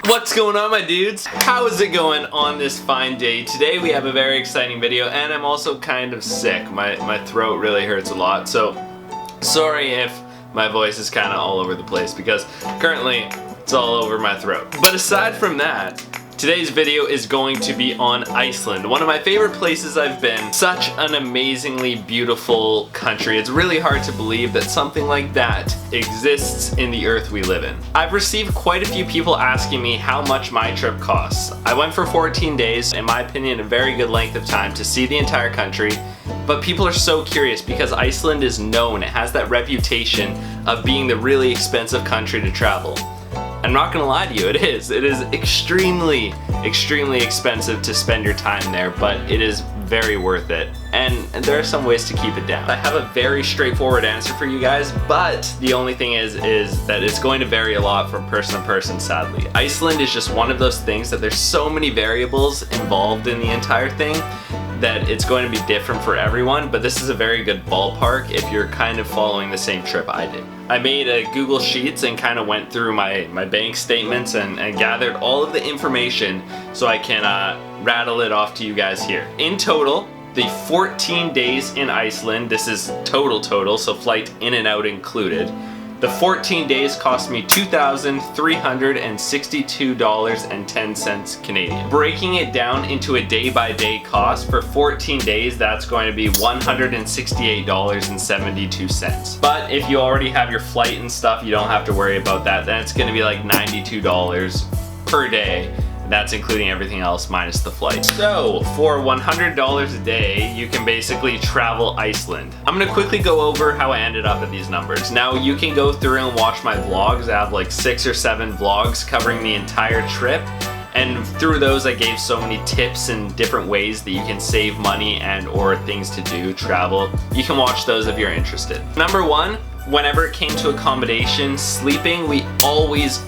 What's going on, my dudes? How is it going on this fine day? Today we have a very exciting video, and I'm also kind of sick. My throat really hurts a lot, so sorry if my voice is kind of all over the place because currently it's all over my throat. But aside from that, today's video is going to be on Iceland, one of my favorite places I've been. Such an amazingly beautiful country. It's really hard to believe that something like that exists in the earth we live in. I've received quite a few people asking me how much my trip costs. I went for 14 days, in my opinion a very good length of time to see the entire country, but people are so curious because Iceland is known, it has that reputation of being the really expensive country to travel. I'm not gonna lie to you, it is extremely expensive to spend your time there, but it is very worth it, and there are some ways to keep it down. I have a very straightforward answer for you guys, but the only thing is that it's going to vary a lot from person to person, sadly. Iceland is just one of those things that there's so many variables involved in the entire thing that it's going to be different for everyone, but this is a very good ballpark if you're kind of following the same trip I did. I made a Google Sheets and kind of went through my bank statements and gathered all of the information so I can rattle it off to you guys here. In total, the 14 days in Iceland, this is total, so flight in and out included, the 14 days cost me $2,362.10 Canadian. Breaking it down into a day-by-day cost for 14 days, that's going to be $168.72. But if you already have your flight and stuff, you don't have to worry about that. Then it's going to be like $92 per day. That's including everything else minus the flight. So for $100 a day, you can basically travel Iceland. I'm gonna quickly go over how I ended up at these numbers. Now you can go through and watch my vlogs. I have like 6 or 7 vlogs covering the entire trip. And through those I gave so many tips and different ways that you can save money and or things to do, travel. You can watch those if you're interested. Number 1, whenever it came to accommodation, sleeping, we always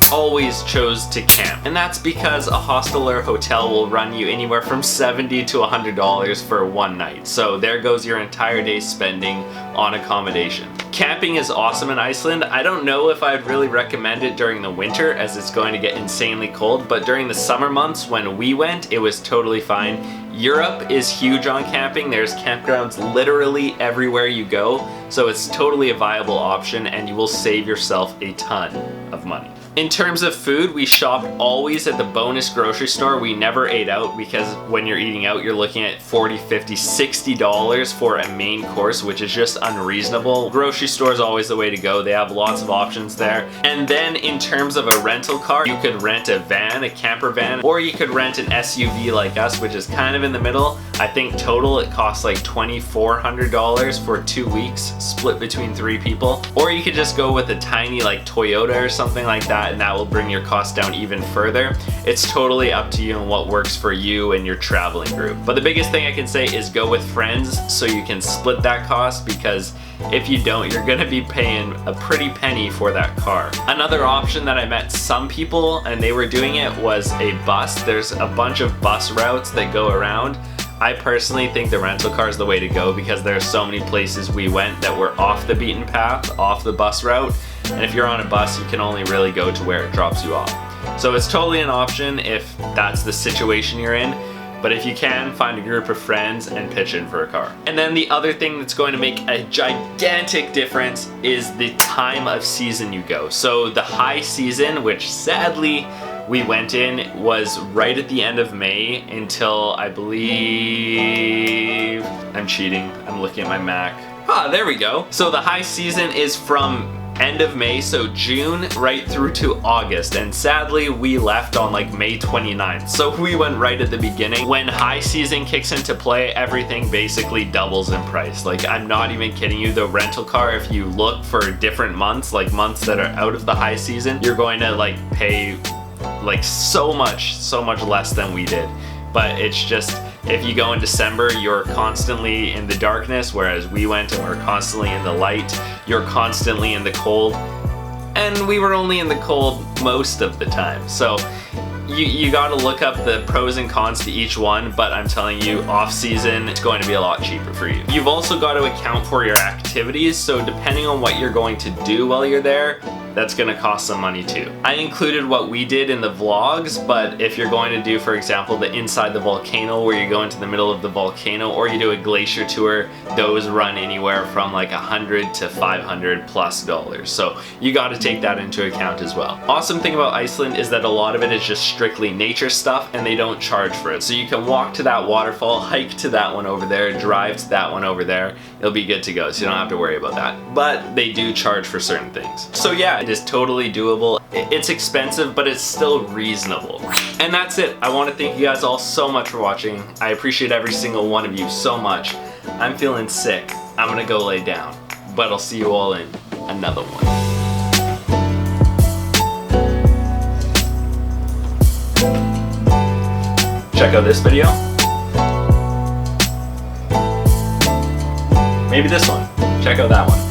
chose to camp. And that's because a hostel or a hotel will run you anywhere from $70 to $100 for one night. So there goes your entire day spending on accommodation. Camping is awesome in Iceland. I don't know if I'd really recommend it during the winter as it's going to get insanely cold, but during the summer months when we went, it was totally fine. Europe is huge on camping. There's campgrounds literally everywhere you go, so it's totally a viable option and you will save yourself a ton of money. In terms of food, we shopped always at the Bonus grocery store. We never ate out because when you're eating out, you're looking at $40, $50, $60 for a main course, which is just unreasonable. Grocery store is always the way to go. They have lots of options there. And then in terms of a rental car, you could rent a van, a camper van, or you could rent an SUV like us, which is kind of in the middle. I think total it costs like $2,400 for 2 weeks, split between 3 people. Or you could just go with a tiny like Toyota or something like that, and that will bring your cost down even further. It's totally up to you and what works for you and your traveling group. But the biggest thing I can say is go with friends so you can split that cost, because if you don't, you're gonna be paying a pretty penny for that car. Another option that I met some people and they were doing it was a bus. There's a bunch of bus routes that go around. I personally think the rental car is the way to go because there are so many places we went that were off the beaten path, off the bus route. And if you're on a bus, you can only really go to where it drops you off. So it's totally an option if that's the situation you're in. But if you can, find a group of friends and pitch in for a car. And then the other thing that's going to make a gigantic difference is the time of season you go. So the high season, which sadly we went in, was right at the end of May until I believe, I'm cheating, I'm looking at my Mac. There we go. So the high season is from end of May, so June right through to August, and sadly we left on like May 29th, so we went right at the beginning. When high season kicks into play, everything basically doubles in price. Like, I'm not even kidding you, the rental car, if you look for different months, like months that are out of the high season, you're going to like pay like so much less than we did. But it's just, if you go in December, you're constantly in the darkness, whereas we went and we're constantly in the light. You're constantly in the cold, and we were only in the cold most of the time. So you gotta look up the pros and cons to each one, but I'm telling you, off season, it's going to be a lot cheaper for you. You've also got to account for your activities, so depending on what you're going to do while you're there, that's gonna cost some money too. I included what we did in the vlogs, but if you're going to do, for example, the inside the volcano where you go into the middle of the volcano, or you do a glacier tour, those run anywhere from like $100 to $500+. So you got to take that into account as well. Awesome thing about Iceland is that a lot of it is just strictly nature stuff and they don't charge for it. So you can walk to that waterfall, hike to that one over there, drive to that one over there. It'll be good to go, so you don't have to worry about that. But they do charge for certain things. So yeah, it is totally doable. It's expensive, but it's still reasonable. And that's it. I want to thank you guys all so much for watching. I appreciate every single one of you so much. I'm feeling sick. I'm gonna go lay down. But I'll see you all in another one. Check out this video. Maybe this one. Check out that one.